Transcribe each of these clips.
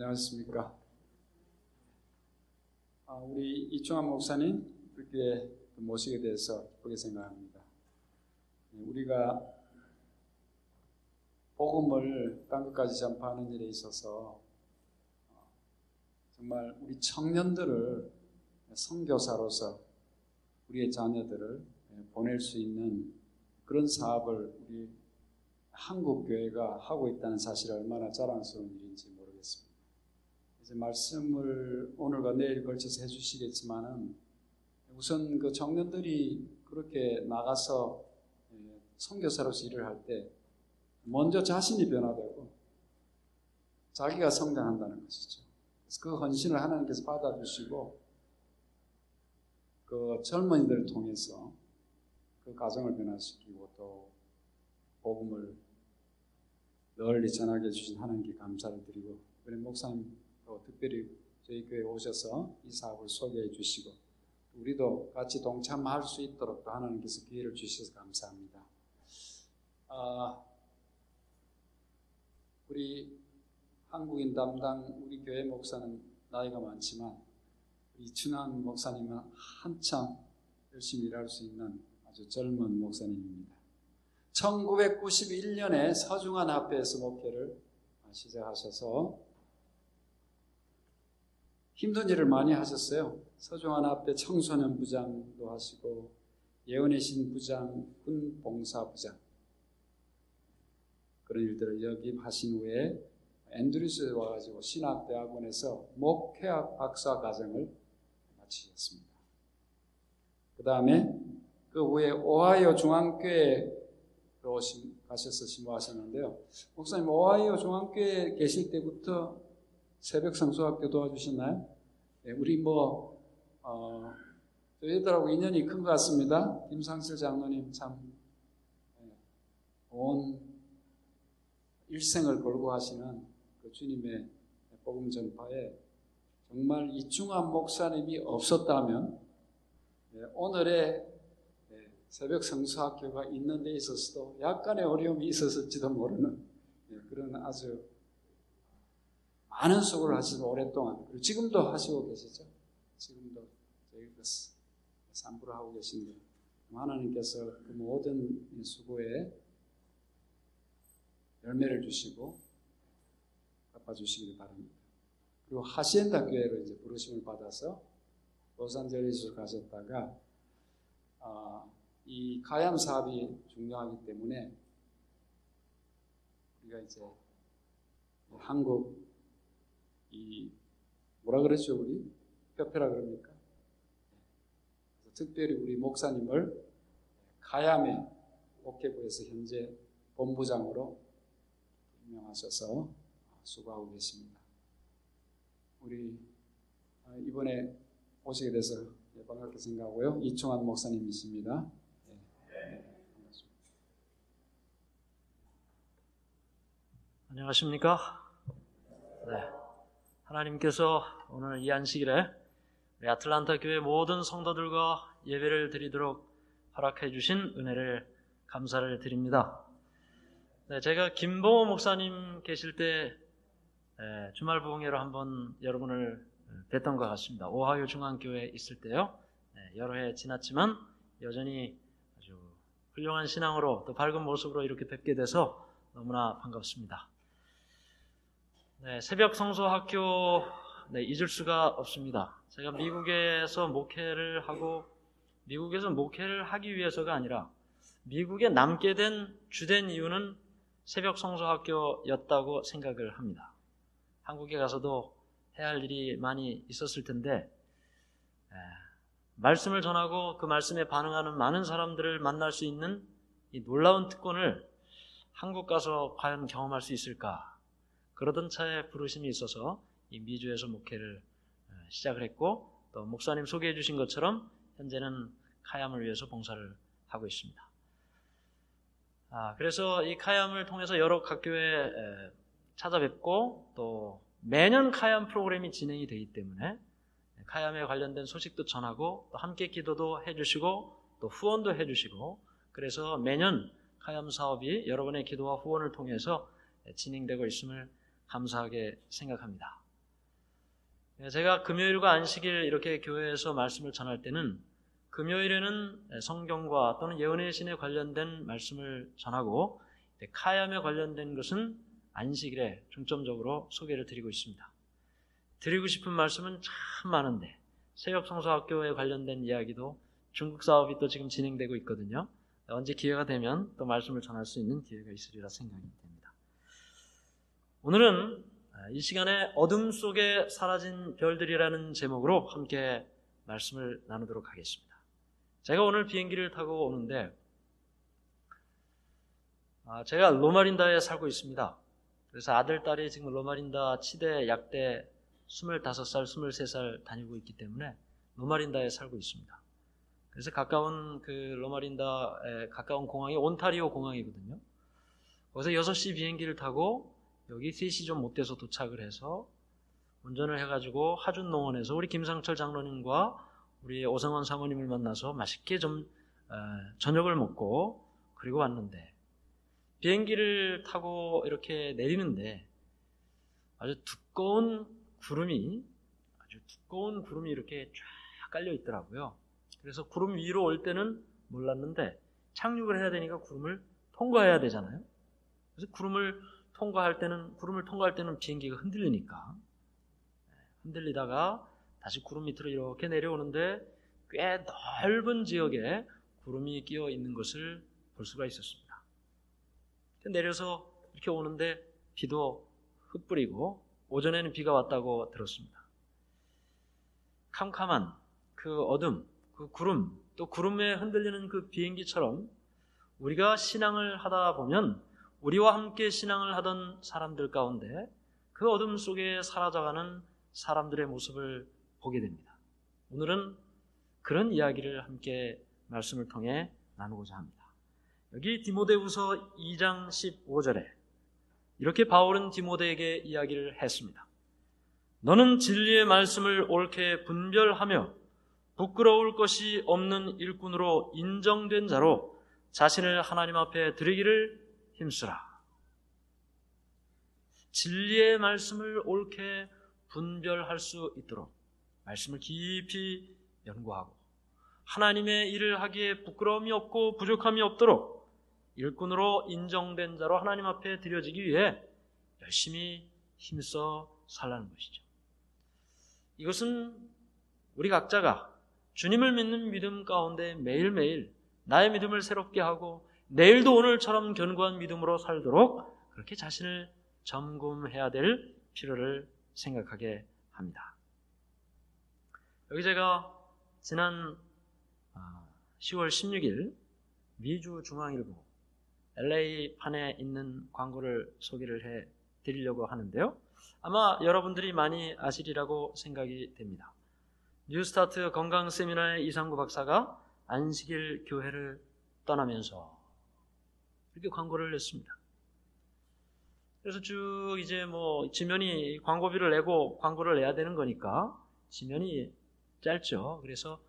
안녕하십니까. 우리 이충환 목사님 이렇게 모시게 돼서 기쁘게 생각합니다. 우리가 복음을 땅끝까지 전파하는 일에 있어서 정말 우리 청년들을 선교사로서 우리의 자녀들을 보낼 수 있는 그런 사업을 우리 한국교회가 하고 있다는 사실이 얼마나 자랑스러운 일인지 모르겠습니다. 이제 말씀을 오늘과 내일 걸쳐서 해주시겠지만은 우선 그 청년들이 그렇게 나가서 선교사로서 일을 할 때 먼저 자신이 변화되고 자기가 성장한다는 것이죠. 그래서 그 헌신을 하나님께서 받아주시고 그 젊은이들을 통해서 그 가정을 변화시키고 또 복음을 널리 전하게 해주신 하나님께 감사를 드리고, 이번에 목사님 또 특별히 저희 교회에 오셔서 이 사업을 소개해 주시고 우리도 같이 동참할 수 있도록 또 하나님께서 기회를 주셔서 감사합니다. 우리 한국인 담당 우리 교회 목사는 나이가 많지만 이충환 목사님은 한참 열심히 일할 수 있는 아주 젊은 목사님입니다. 1991년에 서중환 합회에서 목회를 시작하셔서 힘든 일을 많이 하셨어요. 서중환 합회 청소년 부장도 하시고 예언의 신 부장, 군 봉사부장 그런 일들을 역임하신 후에 앤드루스에 와가지고 신학대학원에서 목회학 박사 과정을 마치셨습니다. 그 다음에 그 후에 오하이오 중앙교회로 가셔서 심호하셨는데요. 목사님, 오하이오 중앙교회에 계실 때부터 새벽 성수학교 도와주셨나요? 네, 우리 저희들하고 인연이 큰 것 같습니다. 김상슬 장로님 참 온 일생을 걸고 하시는 그 주님의 복음 전파에 정말 이충환 목사님이 없었다면 오늘의 새벽 성수학교가 있는 데 있어서도 약간의 어려움이 있었을지도 모르는 그런 아주 많은 수고를 하시고 오랫동안, 그리고 지금도 하시고 계시죠. 지금도 저희가 산부를 하고 계신데 하나님께서 그 모든 수고에 열매를 주시고 갚아주시기를 바랍니다. 그리고 하시엔다 교회로 이제 부르심을 받아서 로스앤젤레스로 가셨다가 이 가얌 사업이 중요하기 때문에 우리가 이제 한국 뭐라 그러죠, 우리 협회라 그럽니까? 그래서 특별히 우리 목사님을 가얌의 목회부에서 현재 본부장으로 임명하셔서 수고하고 계십니다. 우리 이번에 오시게 돼서 반갑게 생각하고요. 이충환 목사님이십니다. 반갑습니다. 안녕하십니까? 네. 하나님께서 오늘 이 안식일에 우리 아틀란타 교회 모든 성도들과 예배를 드리도록 허락해 주신 은혜를 감사를 드립니다. 네, 제가 김봉호 목사님 계실 때 주말 부흥회로 한번 여러분을 뵀던 것 같습니다. 오하이오 중앙교회에 있을 때요. 여러 해 지났지만 여전히 아주 훌륭한 신앙으로 또 밝은 모습으로 이렇게 뵙게 돼서 너무나 반갑습니다. 새벽 성소학교 잊을 수가 없습니다. 제가 미국에서 목회를 하고 미국에서 목회를 하기 위해서가 아니라 미국에 남게 된 주된 이유는 새벽 성소학교였다고 생각을 합니다. 한국에 가서도 해야 할 일이 많이 있었을 텐데 말씀을 전하고 그 말씀에 반응하는 많은 사람들을 만날 수 있는 이 놀라운 특권을 한국 가서 과연 경험할 수 있을까? 그러던 차에 부르심이 있어서 이 미주에서 목회를 시작을 했고, 또 목사님 소개해 주신 것처럼 현재는 카얌을 위해서 봉사를 하고 있습니다. 그래서 이 카얌을 통해서 여러 학교에 찾아뵙고 또 매년 카얌 프로그램이 진행이 되기 때문에 카얌에 관련된 소식도 전하고 또 함께 기도도 해주시고 또 후원도 해주시고, 그래서 매년 카얌 사업이 여러분의 기도와 후원을 통해서 진행되고 있음을 감사하게 생각합니다. 제가 금요일과 안식일 이렇게 교회에서 말씀을 전할 때는 금요일에는 성경과 또는 예언의 신에 관련된 말씀을 전하고 카야에 관련된 것은 안식일에 중점적으로 소개를 드리고 있습니다. 드리고 싶은 말씀은 참 많은데 새벽성서학교에 관련된 이야기도 중국 사업이 또 지금 진행되고 있거든요. 언제 기회가 되면 또 말씀을 전할 수 있는 기회가 있으리라 생각이 됩니다. 오늘은 이 시간에 어둠 속에 사라진 별들이라는 제목으로 함께 말씀을 나누도록 하겠습니다. 제가 오늘 비행기를 타고 오는데 제가 로마린다에 살고 있습니다. 그래서 아들, 딸이 지금 로마린다 치대 약대 25살, 23살 다니고 있기 때문에 로마린다에 살고 있습니다. 그래서 가까운 그 로마린다에 가까운 공항이 온타리오 공항이거든요. 거기서 6시 비행기를 타고 여기 3시 좀 못 돼서 도착을 해서 운전을 해가지고 하준농원에서 우리 김상철 장로님과 우리 오성원 사모님을 만나서 맛있게 좀 저녁을 먹고 그리고 왔는데 비행기를 타고 이렇게 내리는데 아주 두꺼운 구름이 이렇게 쫙 깔려 있더라고요. 그래서 구름 위로 올 때는 몰랐는데 착륙을 해야 되니까 구름을 통과해야 되잖아요. 그래서 구름을 통과할 때는 비행기가 흔들리다가 다시 구름 밑으로 이렇게 내려오는데 꽤 넓은 지역에 구름이 끼어 있는 것을 볼 수가 있었습니다. 내려서 이렇게 오는데 비도 흩뿌리고 오전에는 비가 왔다고 들었습니다. 캄캄한 그 어둠, 그 구름, 또 구름에 흔들리는 그 비행기처럼 우리가 신앙을 하다 보면 우리와 함께 신앙을 하던 사람들 가운데 그 어둠 속에 사라져가는 사람들의 모습을 보게 됩니다. 오늘은 그런 이야기를 함께 말씀을 통해 나누고자 합니다. 여기 디모데후서 2장 15절에 이렇게 바울은 디모데에게 이야기를 했습니다. 너는 진리의 말씀을 옳게 분별하며 부끄러울 것이 없는 일꾼으로 인정된 자로 자신을 하나님 앞에 드리기를 힘쓰라. 진리의 말씀을 옳게 분별할 수 있도록 말씀을 깊이 연구하고 하나님의 일을 하기에 부끄러움이 없고 부족함이 없도록 일꾼으로 인정된 자로 하나님 앞에 드려지기 위해 열심히 힘써 살라는 것이죠. 이것은 우리 각자가 주님을 믿는 믿음 가운데 매일매일 나의 믿음을 새롭게 하고 내일도 오늘처럼 견고한 믿음으로 살도록 그렇게 자신을 점검해야 될 필요를 생각하게 합니다. 여기 제가 지난 10월 16일 미주 중앙일보 LA판에 있는 광고를 소개를 해 드리려고 하는데요. 아마 여러분들이 많이 아시리라고 생각이 됩니다. 뉴스타트 건강 세미나의 이상구 박사가 안식일 교회를 떠나면서 이렇게 광고를 냈습니다. 그래서 쭉 이제 지면이 광고비를 내고 광고를 내야 되는 거니까 지면이 짧죠. 그래서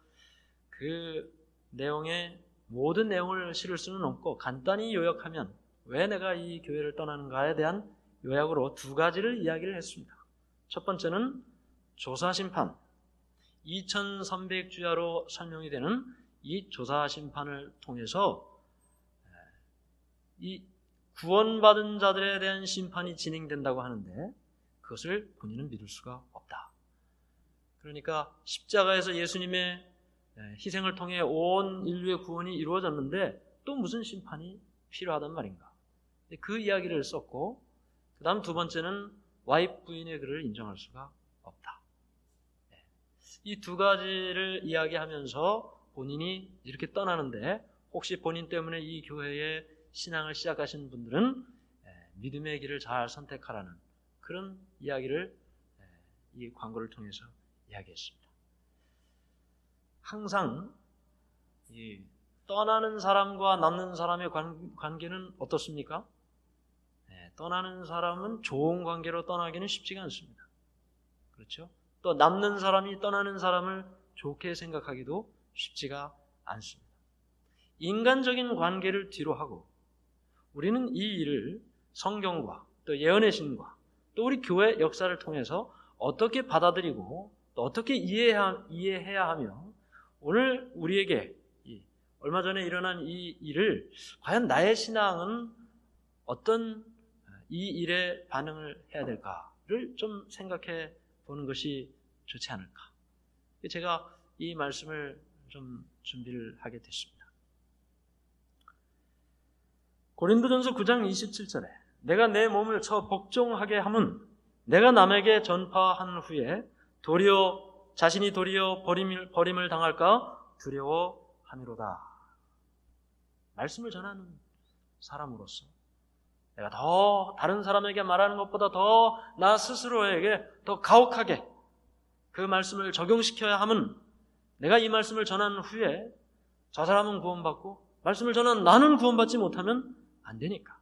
그 내용에 모든 내용을 실을 수는 없고 간단히 요약하면 왜 내가 이 교회를 떠나는가에 대한 요약으로 2가지를 이야기를 했습니다. 첫 번째는 조사심판, 2300주야로 설명이 되는 이 조사심판을 통해서 이 구원받은 자들에 대한 심판이 진행된다고 하는데 그것을 본인은 믿을 수가 없다. 그러니까 십자가에서 예수님의 희생을 통해 온 인류의 구원이 이루어졌는데 또 무슨 심판이 필요하단 말인가. 그 이야기를 썼고 그 다음 2번째는 와이프 부인의 글을 인정할 수가 없다. 이 2가지를 이야기하면서 본인이 이렇게 떠나는데 혹시 본인 때문에 이 교회에 신앙을 시작하신 분들은 믿음의 길을 잘 선택하라는 그런 이야기를 이 광고를 통해서 이야기했습니다. 항상 이 떠나는 사람과 남는 사람의 관계는 어떻습니까? 떠나는 사람은 좋은 관계로 떠나기는 쉽지가 않습니다. 그렇죠? 또 남는 사람이 떠나는 사람을 좋게 생각하기도 쉽지가 않습니다. 인간적인 관계를 뒤로 하고 우리는 이 일을 성경과 또 예언의 신과 또 우리 교회 역사를 통해서 어떻게 받아들이고 또 어떻게 이해해야 하며 오늘 우리에게 얼마 전에 일어난 이 일을 과연 나의 신앙은 어떤 이 일에 반응을 해야 될까를 좀 생각해 보는 것이 좋지 않을까. 제가 이 말씀을 좀 준비를 하게 됐습니다. 고린도전서 9장 27절에 내가 내 몸을 저 복종하게 함은 내가 남에게 전파한 후에 자신이 도리어 버림을 당할까 두려워함이로다. 말씀을 전하는 사람으로서 내가 더 다른 사람에게 말하는 것보다 더 나 스스로에게 더 가혹하게 그 말씀을 적용시켜야 함은 내가 이 말씀을 전한 후에 저 사람은 구원받고 말씀을 전한 나는 구원받지 못하면 안 되니까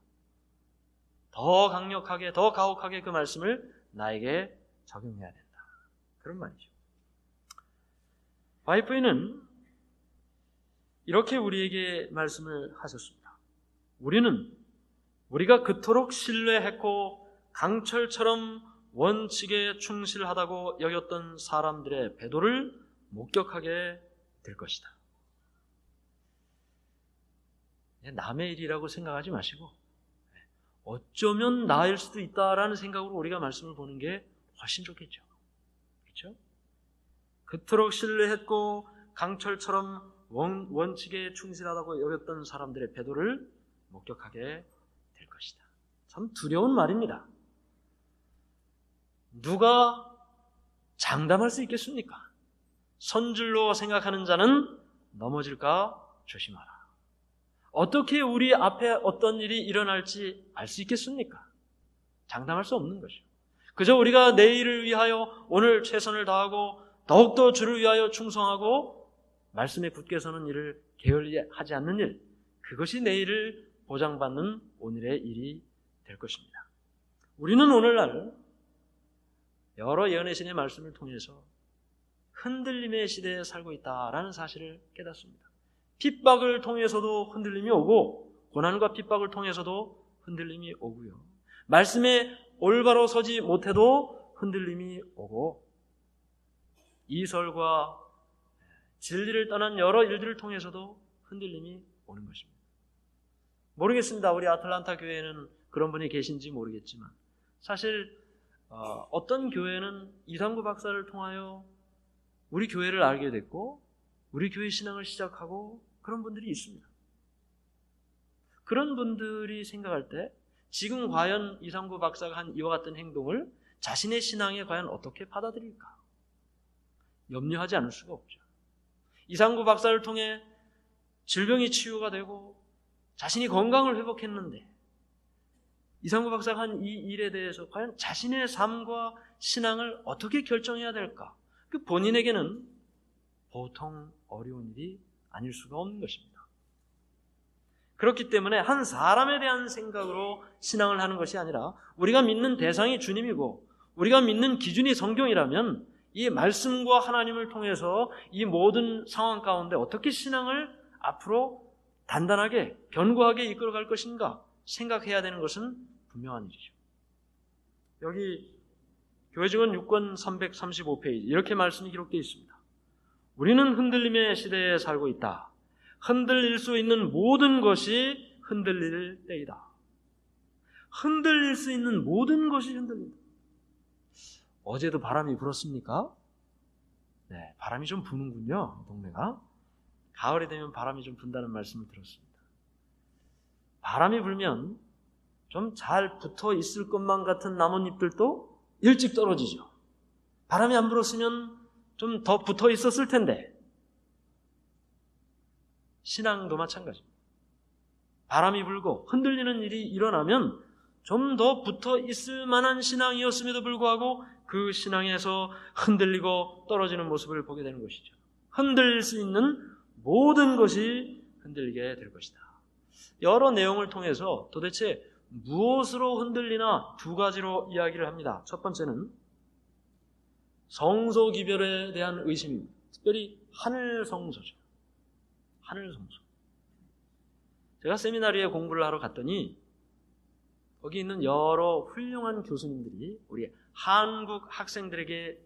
더 강력하게 더 가혹하게 그 말씀을 나에게 적용해야 된다. 그런 말이죠. 와이프는 이렇게 우리에게 말씀을 하셨습니다. 우리가 그토록 신뢰했고 강철처럼 원칙에 충실하다고 여겼던 사람들의 배도를 목격하게 될 것이다. 남의 일이라고 생각하지 마시고 어쩌면 나일 수도 있다라는 생각으로 우리가 말씀을 보는 게 훨씬 좋겠죠. 그렇죠? 그토록 신뢰했고 강철처럼 원칙에 충실하다고 여겼던 사람들의 배도를 목격하게 될 것이다. 참 두려운 말입니다. 누가 장담할 수 있겠습니까? 선줄로 생각하는 자는 넘어질까 조심하라. 어떻게 우리 앞에 어떤 일이 일어날지 알 수 있겠습니까? 장담할 수 없는 것이죠. 그저 우리가 내일을 위하여 오늘 최선을 다하고 더욱더 주를 위하여 충성하고 말씀에 굳게 서는 일을 게을리하지 않는 일, 그것이 내일을 보장받는 오늘의 일이 될 것입니다. 우리는 오늘날 여러 예언의 신의 말씀을 통해서 흔들림의 시대에 살고 있다라는 사실을 깨닫습니다. 핍박을 통해서도 흔들림이 오고 고난과 핍박을 통해서도 흔들림이 오고요. 말씀에 올바로 서지 못해도 흔들림이 오고 이설과 진리를 떠난 여러 일들을 통해서도 흔들림이 오는 것입니다. 모르겠습니다. 우리 아틀란타 교회에는 그런 분이 계신지 모르겠지만 사실 어떤 교회는 이상구 박사를 통하여 우리 교회를 알게 됐고 우리 교회 신앙을 시작하고 그런 분들이 있습니다. 그런 분들이 생각할 때 지금 과연 이상구 박사가 한 이와 같은 행동을 자신의 신앙에 과연 어떻게 받아들일까? 염려하지 않을 수가 없죠. 이상구 박사를 통해 질병이 치유가 되고 자신이 건강을 회복했는데 이상구 박사가 한 이 일에 대해서 과연 자신의 삶과 신앙을 어떻게 결정해야 될까? 그 본인에게는 보통 어려운 일이 아닐 수가 없는 것입니다. 그렇기 때문에 한 사람에 대한 생각으로 신앙을 하는 것이 아니라 우리가 믿는 대상이 주님이고 우리가 믿는 기준이 성경이라면 이 말씀과 하나님을 통해서 이 모든 상황 가운데 어떻게 신앙을 앞으로 단단하게 견고하게 이끌어갈 것인가 생각해야 되는 것은 분명한 일이죠. 여기 교회증언 6권 335페이지 이렇게 말씀이 기록되어 있습니다. 우리는 흔들림의 시대에 살고 있다. 흔들릴 수 있는 모든 것이 흔들릴 때이다. 흔들릴 수 있는 모든 것이 흔들린다. 어제도 바람이 불었습니까? 네, 바람이 좀 부는군요. 동네가. 가을이 되면 바람이 좀 분다는 말씀을 들었습니다. 바람이 불면 좀 잘 붙어 있을 것만 같은 나뭇잎들도 일찍 떨어지죠. 바람이 안 불었으면 좀 더 붙어 있었을 텐데 신앙도 마찬가지입니다. 바람이 불고 흔들리는 일이 일어나면 좀 더 붙어 있을 만한 신앙이었음에도 불구하고 그 신앙에서 흔들리고 떨어지는 모습을 보게 되는 것이죠. 흔들릴 수 있는 모든 것이 흔들리게 될 것이다. 여러 내용을 통해서 도대체 무엇으로 흔들리나 두 가지로 이야기를 합니다. 첫 번째는 성소 기별에 대한 의심입니다. 특별히 하늘 성소죠. 하늘 성소. 제가 세미나리에 공부를 하러 갔더니 거기 있는 여러 훌륭한 교수님들이 우리 한국 학생들에게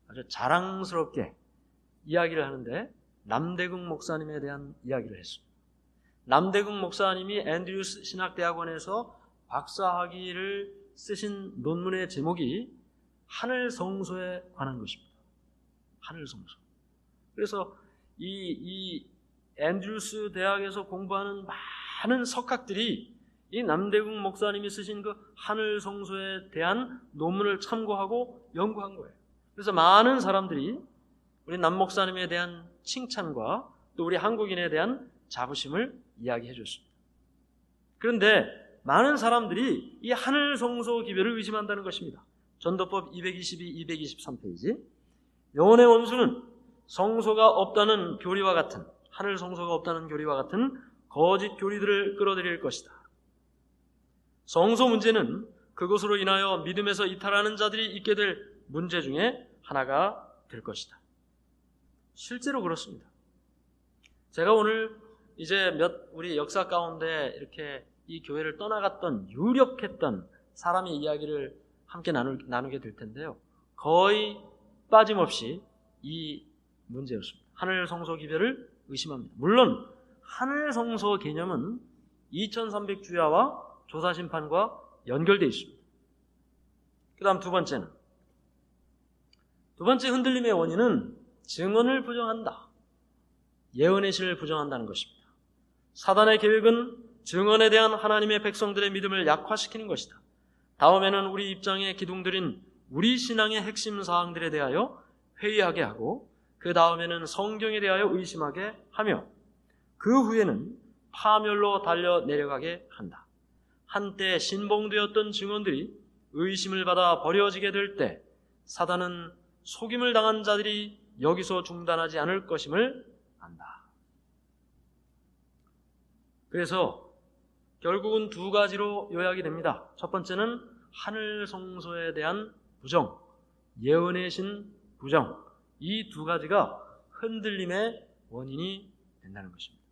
아주 자랑스럽게 이야기를 하는데 남대국 목사님에 대한 이야기를 했습니다. 남대국 목사님이 앤드류스 신학대학원에서 박사학위를 쓰신 논문의 제목이 하늘성소에 관한 것입니다. 하늘성소. 그래서 이 앤드류스 대학에서 공부하는 많은 석학들이 이 남대국 목사님이 쓰신 그 하늘성소에 대한 논문을 참고하고 연구한 거예요. 그래서 많은 사람들이 우리 남 목사님에 대한 칭찬과 또 우리 한국인에 대한 자부심을 이야기해 줬습니다. 그런데 많은 사람들이 이 하늘성소 기별을 의심한다는 것입니다. 전도법 222, 223페이지. 영혼의 원수는 성소가 없다는 교리와 같은, 하늘성소가 없다는 교리와 같은 거짓 교리들을 끌어들일 것이다. 성소 문제는 그것으로 인하여 믿음에서 이탈하는 자들이 있게 될 문제 중에 하나가 될 것이다. 실제로 그렇습니다. 제가 오늘 이제 우리 역사 가운데 이렇게 이 교회를 떠나갔던 유력했던 사람의 이야기를 함께 나누게 될 텐데요. 거의 빠짐없이 이 문제였습니다. 하늘성소 기별을 의심합니다. 물론 하늘성소 개념은 2300주야와 조사심판과 연결되어 있습니다. 그 다음 두 번째 흔들림의 원인은 증언을 부정한다. 예언의 신을 부정한다는 것입니다. 사단의 계획은 증언에 대한 하나님의 백성들의 믿음을 약화시키는 것이다. 다음에는 우리 입장에 기둥들인 우리 신앙의 핵심 사항들에 대하여 회의하게 하고 그 다음에는 성경에 대하여 의심하게 하며 그 후에는 파멸로 달려 내려가게 한다. 한때 신봉되었던 증언들이 의심을 받아 버려지게 될 때 사단은 속임을 당한 자들이 여기서 중단하지 않을 것임을 안다. 그래서 결국은 두 가지로 요약이 됩니다. 첫 번째는 하늘성소에 대한 부정, 예언의 신 부정. 이 두 가지가 흔들림의 원인이 된다는 것입니다.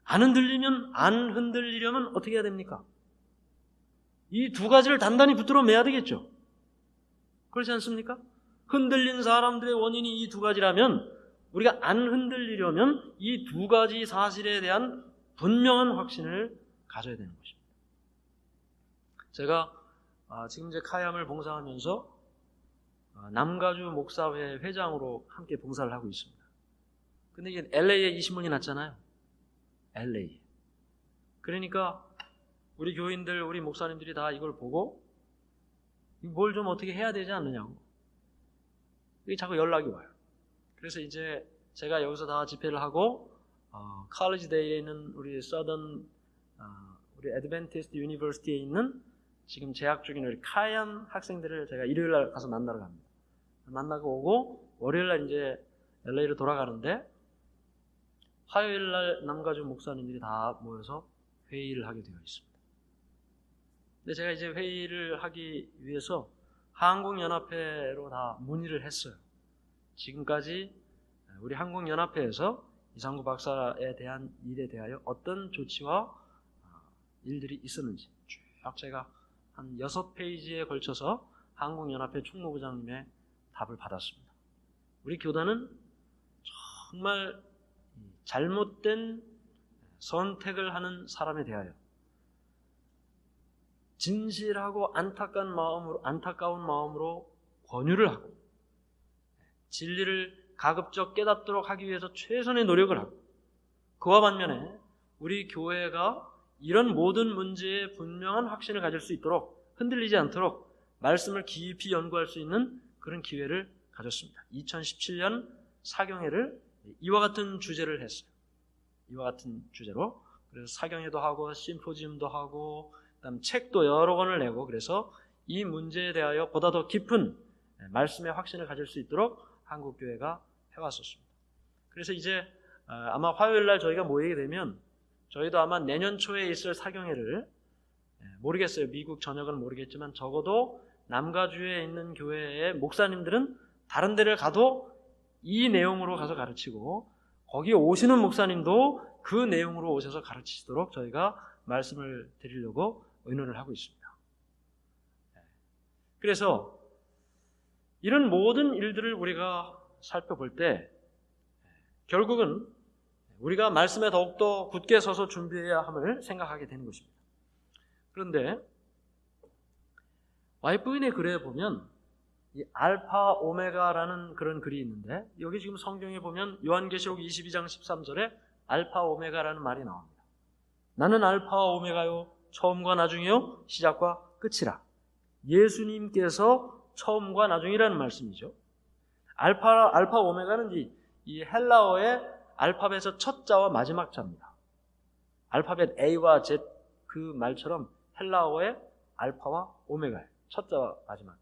안 흔들리려면 어떻게 해야 됩니까? 이 두 가지를 단단히 붙들어 매야 되겠죠. 그렇지 않습니까? 흔들린 사람들의 원인이 이 두 가지라면 우리가 안 흔들리려면 이 두 가지 사실에 대한 분명한 확신을 가져야 되는 것입니다. 제가 지금 이제 카이암을 봉사하면서 남가주 목사회 회장으로 함께 봉사를 하고 있습니다. 근데 이게 LA에 이 신문이 났잖아요. LA. 그러니까 우리 교인들, 우리 목사님들이 다 이걸 보고 뭘 좀 어떻게 해야 되지 않느냐고. 이게 자꾸 연락이 와요. 그래서 이제 제가 여기서 다 집회를 하고 칼리지 데이에 있는 우리 서던 우리 애드벤티스트 유니버시티에 있는 지금 재학 중인 우리 카이암 학생들을 제가 일요일 날 가서 만나러 갑니다. 만나고 오고 월요일 날 이제 LA로 돌아가는데 화요일 날 남가주 목사님들이 다 모여서 회의를 하게 되어 있습니다. 근데 제가 이제 회의를 하기 위해서 한국연합회로 다 문의를 했어요. 지금까지 우리 한국연합회에서 이상구 박사에 대한 일에 대하여 어떤 조치와 일들이 있었는지 쭉 제가 한 6페이지에 걸쳐서 한국연합회 총무부장님의 답을 받았습니다. 우리 교단은 정말 잘못된 선택을 하는 사람에 대하여 진실하고 안타까운 마음으로 권유를 하고 진리를 가급적 깨닫도록 하기 위해서 최선의 노력을 하고 그와 반면에 우리 교회가 이런 모든 문제에 분명한 확신을 가질 수 있도록 흔들리지 않도록 말씀을 깊이 연구할 수 있는 그런 기회를 가졌습니다. 2017년 사경회를 이와 같은 주제를 했어요. 이와 같은 주제로. 그래서 사경회도 하고 심포지움도 하고 그다음 책도 여러 권을 내고 그래서 이 문제에 대하여 보다 더 깊은 말씀의 확신을 가질 수 있도록 한국교회가 해왔었습니다. 그래서 이제 아마 화요일 날 저희가 모이게 되면 저희도 아마 내년 초에 있을 사경회를 모르겠어요. 미국 전역은 모르겠지만 적어도 남가주에 있는 교회의 목사님들은 다른 데를 가도 이 내용으로 가서 가르치고 거기에 오시는 목사님도 그 내용으로 오셔서 가르치시도록 저희가 말씀을 드리려고 의논을 하고 있습니다. 그래서 이런 모든 일들을 우리가 살펴볼 때 결국은 우리가 말씀에 더욱더 굳게 서서 준비해야 함을 생각하게 되는 것입니다. 그런데 와이프인의 글에 보면 이 알파 오메가라는 그런 글이 있는데 여기 지금 성경에 보면 요한계시록 22장 13절에 알파 오메가라는 말이 나옵니다. 나는 알파와 오메가요 처음과 나중이요 시작과 끝이라. 예수님께서 처음과 나중이라는 말씀이죠. 알파 오메가는 이 헬라어의 알파벳의 첫 자와 마지막 자입니다. 알파벳 A와 Z 그 말처럼 헬라어의 알파와 오메가예요. 첫 자와 마지막 자.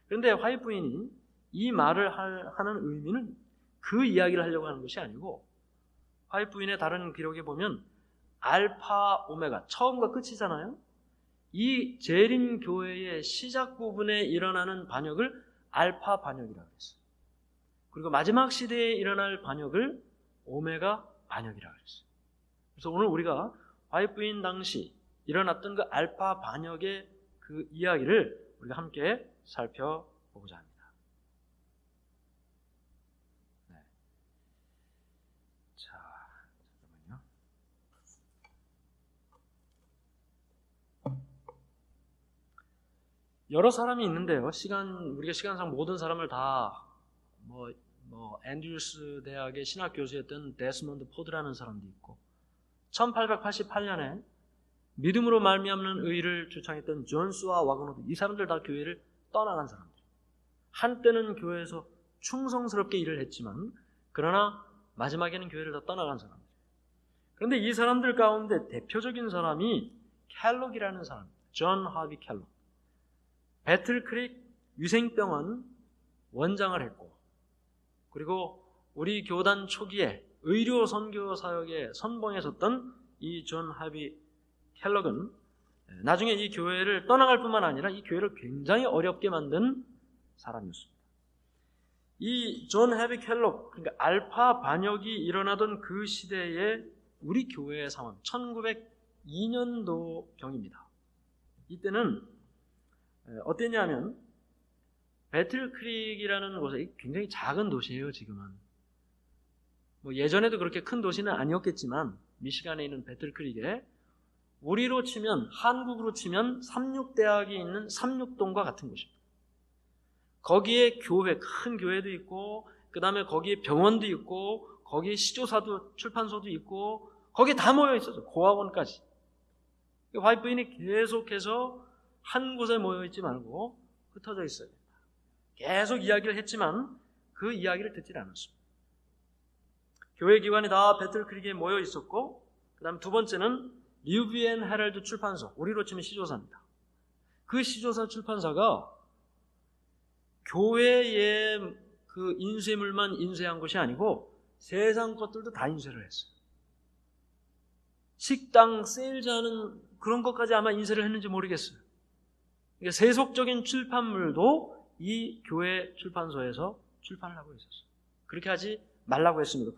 그런데 화이트 부인이 이 말을 하는 의미는 그 이야기를 하려고 하는 것이 아니고 화이트 부인의 다른 기록에 보면 알파 오메가 처음과 끝이잖아요. 이 재림 교회의 시작 부분에 일어나는 반역을 알파 반역이라고 했어요. 그리고 마지막 시대에 일어날 반역을 오메가 반역이라고 했어요. 그래서 오늘 우리가 화이트 부인 당시 일어났던 그 알파 반역의 그 이야기를 우리가 함께 살펴보고자 합니다. 네. 자, 잠깐만요. 여러 사람이 있는데요. 우리가 시간상 모든 사람을 다 앤드루스 대학의 신학 교수였던 데스몬드 포드라는 사람도 있고 1888년에 믿음으로 말미암는 의를 주창했던 존스와 와그노드 이 사람들 다 교회를 떠나간 사람들. 한때는 교회에서 충성스럽게 일을 했지만 그러나 마지막에는 교회를 다 떠나간 사람들. 그런데 이 사람들 가운데 대표적인 사람이 켈록이라는 사람입니다. 존 하비 켈록. 배틀크릭 위생병원 원장을 했고 그리고 우리 교단 초기에 의료 선교 사역에 선봉에 섰던 이 존 하비 켈록은 나중에 이 교회를 떠나갈 뿐만 아니라 이 교회를 굉장히 어렵게 만든 사람이었습니다. 이 존 하비 켈록, 그러니까 알파 반역이 일어나던 그 시대에 우리 교회의 상황, 1902년도 경입니다. 이때는 어땠냐면 배틀크릭이라는 곳이 굉장히 작은 도시예요. 지금은 예전에도 그렇게 큰 도시는 아니었겠지만 미시간에 있는 배틀크릭에 우리로 치면 한국으로 치면 삼육대학이 있는 삼육동과 같은 곳입니다. 거기에 큰 교회도 있고 그 다음에 거기에 병원도 있고 거기에 시조사도 출판소도 있고 거기에 다 모여 있었어요. 고학원까지. 화이트 부인이 계속해서 한 곳에 모여 있지 말고 흩어져 있어야 된다. 계속 이야기를 했지만 그 이야기를 듣지 않았습니다. 교회 기관이 다 배틀크릭에 모여 있었고 그 다음 두 번째는 뉴비앤 헤럴드 출판소, 우리로 치면 시조사입니다. 그 시조사 출판사가 교회의 그 인쇄물만 인쇄한 것이 아니고 세상 것들도 다 인쇄를 했어요. 식당, 세일즈하는 그런 것까지 아마 인쇄를 했는지 모르겠어요. 그러니까 세속적인 출판물도 이 교회 출판소에서 출판을 하고 있었어요. 그렇게 하지 말라고 했습니다.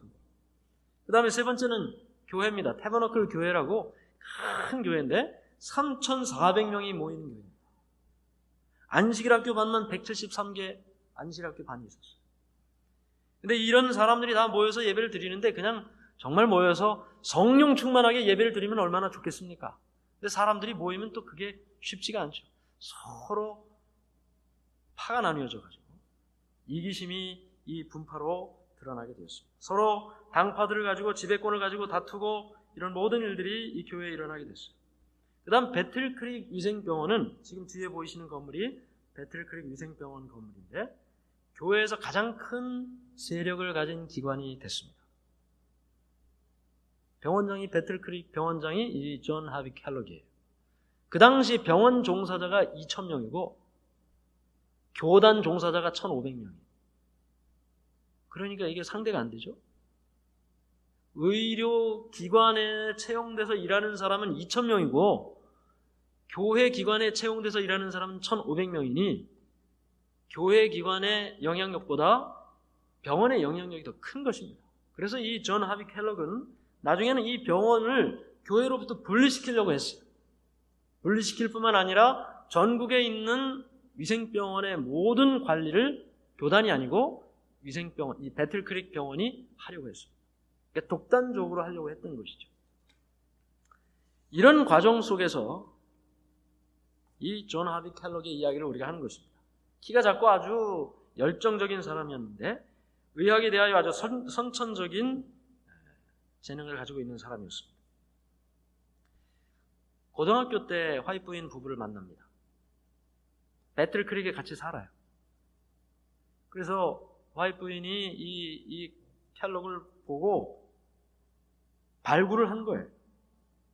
그 다음에 세 번째는 교회입니다. 태버너클 교회라고 큰 교회인데 3,400명이 모이는 교회입니다. 안식일학교 반만 173개 안식일학교 반이 있었어요. 근데 이런 사람들이 다 모여서 예배를 드리는데 그냥 정말 모여서 성령 충만하게 예배를 드리면 얼마나 좋겠습니까? 근데 사람들이 모이면 또 그게 쉽지가 않죠. 서로 파가 나뉘어져 가지고 이기심이 이 분파로 드러나게 되었습니다. 서로 당파들을 가지고 지배권을 가지고 다투고 이런 모든 일들이 이 교회에 일어나게 됐어요. 그 다음 배틀크릭 위생병원은 지금 뒤에 보이시는 건물이 배틀크릭 위생병원 건물인데 교회에서 가장 큰 세력을 가진 기관이 됐습니다. 병원장이 배틀크릭 병원장이 이 존 하비 켈록이에요. 그 당시 병원 종사자가 2,000명이고 교단 종사자가 1,500명이에요. 그러니까 이게 상대가 안 되죠. 의료기관에 채용돼서 일하는 사람은 2,000명이고 교회 기관에 채용돼서 일하는 사람은 1,500명이니 교회 기관의 영향력보다 병원의 영향력이 더 큰 것입니다. 그래서 이 존 하비 켈록은 나중에는 이 병원을 교회로부터 분리시키려고 했어요. 분리시킬 뿐만 아니라 전국에 있는 위생병원의 모든 관리를 교단이 아니고 위생병원, 이 배틀크릭 병원이 하려고 했습니다. 그러니까 독단적으로 하려고 했던 것이죠. 이런 과정 속에서 이 존 하비 켈럭의 이야기를 우리가 하는 것입니다. 키가 작고 아주 열정적인 사람이었는데 의학에 대하여 아주 선천적인 재능을 가지고 있는 사람이었습니다. 고등학교 때 화이트부인 부부를 만납니다. 배틀크릭에 같이 살아요. 그래서 화이트부인이 이 켈럭을 보고 발굴을 한 거예요.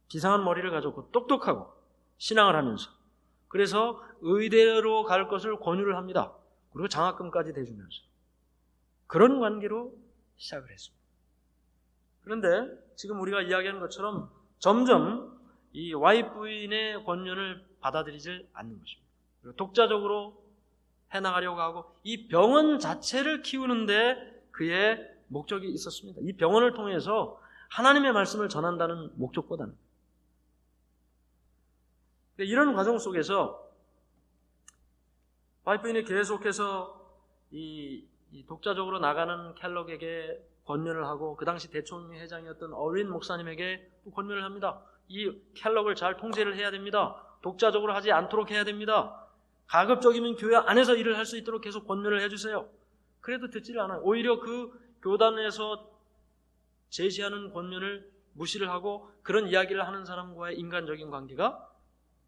비상한 머리를 가졌고 똑똑하고 신앙을 하면서. 그래서 의대로 갈 것을 권유를 합니다. 그리고 장학금까지 대주면서. 그런 관계로 시작을 했습니다. 그런데 지금 우리가 이야기하는 것처럼 점점 이 와이프인의 권유를 받아들이질 않는 것입니다. 그리고 독자적으로 해나가려고 하고 이 병원 자체를 키우는데 그의 목적이 있었습니다. 이 병원을 통해서 하나님의 말씀을 전한다는 목적보다는. 이런 과정 속에서 와이프인이 계속해서 이 독자적으로 나가는 켈럭에게 권면을 하고 그 당시 대총회장이었던 어린 목사님에게 또 권면을 합니다. 이 켈럭을 잘 통제를 해야 됩니다. 독자적으로 하지 않도록 해야 됩니다. 가급적이면 교회 안에서 일을 할 수 있도록 계속 권면을 해주세요. 그래도 듣지를 않아요. 오히려 그 교단에서 제시하는 권면을 무시를 하고 그런 이야기를 하는 사람과의 인간적인 관계가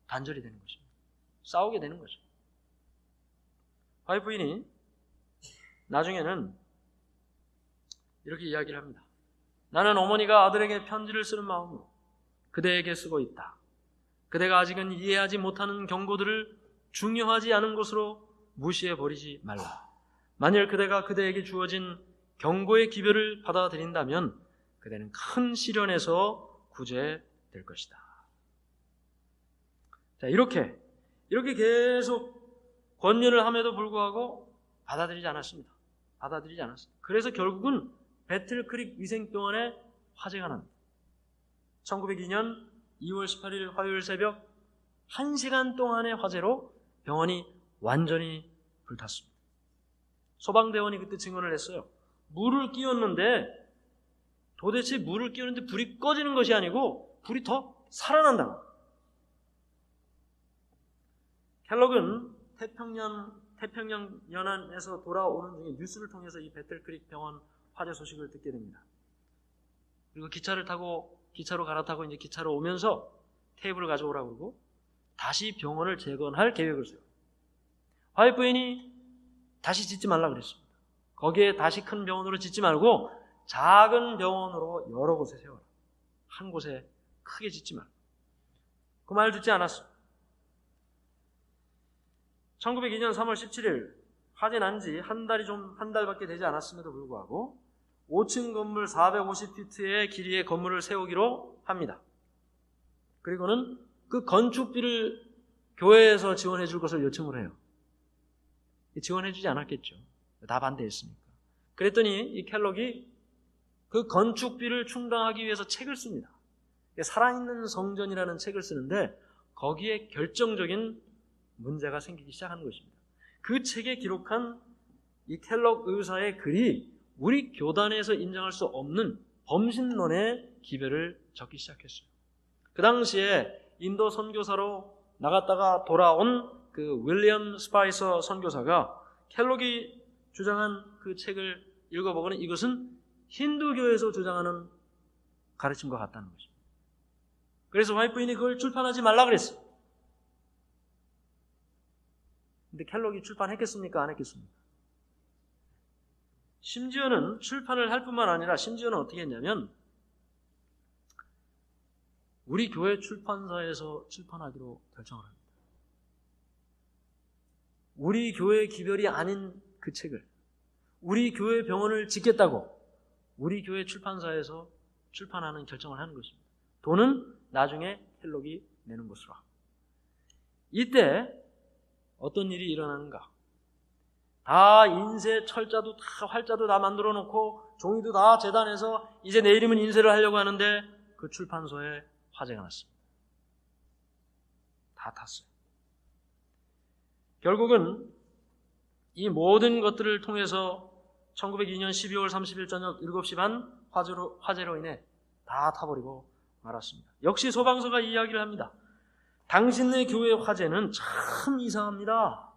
단절이 되는 것입니다. 싸우게 되는 거죠. 와이프인이 나중에는 이렇게 이야기를 합니다. 나는 어머니가 아들에게 편지를 쓰는 마음으로 그대에게 쓰고 있다. 그대가 아직은 이해하지 못하는 경고들을 중요하지 않은 것으로 무시해버리지 말라. 만일 그대가 그대에게 주어진 경고의 기별을 받아들인다면 그대는 큰 시련에서 구제될 것이다. 자, 이렇게 계속 권면을 함에도 불구하고 받아들이지 않았습니다. 그래서 결국은 배틀크릭 위생병원에 화재가 납니다. 1902년 2월 18일 화요일 새벽 1시간 동안의 화재로 병원이 완전히 불탔습니다. 소방대원이 그때 증언을 했어요. 물을 끼웠는데 도대체 물을 끼우는데 불이 꺼지는 것이 아니고 불이 더 살아난다. 켈럭은 태평양 연안에서 돌아오는 중에 뉴스를 통해서 이 배틀크릭 병원 화재 소식을 듣게 됩니다. 그리고 기차로 갈아타고 이제 기차로 오면서 테이블을 가져오라고 그러고 다시 병원을 재건할 계획을 세워요. 화이트부인이 다시 짓지 말라 그랬습니다. 거기에 다시 큰 병원으로 짓지 말고 작은 병원으로 여러 곳에 세워라. 한 곳에 크게 짓지 말고. 그 말 듣지 않았습니다. 1902년 3월 17일 화재 난 지 한 달밖에 되지 않았음에도 불구하고 5층 건물 450피트의 길이의 건물을 세우기로 합니다. 그리고는 그 건축비를 교회에서 지원해 줄 것을 요청을 해요. 지원해 주지 않았겠죠. 다 반대했으니까. 그랬더니 이 켈럭이 그 건축비를 충당하기 위해서 책을 씁니다. 살아있는 성전이라는 책을 쓰는데 거기에 결정적인 문제가 생기기 시작하는 것입니다. 그 책에 기록한 이 켈럭 의사의 글이 우리 교단에서 인정할 수 없는 범신론의 기별을 적기 시작했어요. 그 당시에 인도 선교사로 나갔다가 돌아온 그 윌리엄 스파이서 선교사가 켈럭이 주장한 그 책을 읽어보고는 이것은 힌두교에서 주장하는 가르침과 같다는 것입니다. 그래서 화이트부인이 그걸 출판하지 말라 그랬어요. 근데 켈럭이 출판했겠습니까? 안 했겠습니까? 심지어는 출판을 할 뿐만 아니라 심지어는 어떻게 했냐면 우리 교회 출판사에서 출판하기로 결정을 합니다. 우리 교회 기별이 아닌 그 책을 우리 교회 병원을 짓겠다고 우리 교회 출판사에서 출판하는 결정을 하는 것입니다. 돈은 나중에 켈럭이 내는 것으로. 이때 어떤 일이 일어나는가? 다 인쇄 철자도 다 활자도 다 만들어 놓고 종이도 다 재단해서 이제 내일이면 인쇄를 하려고 하는데 그 출판소에 화재가 났습니다. 다 탔어요. 결국은 이 모든 것들을 통해서 1902년 12월 30일 저녁 7시 반 화재로 인해 다 타버리고 말았습니다. 역시 소방서가 이 이야기를 합니다. 당신네 교회 화재는 참 이상합니다.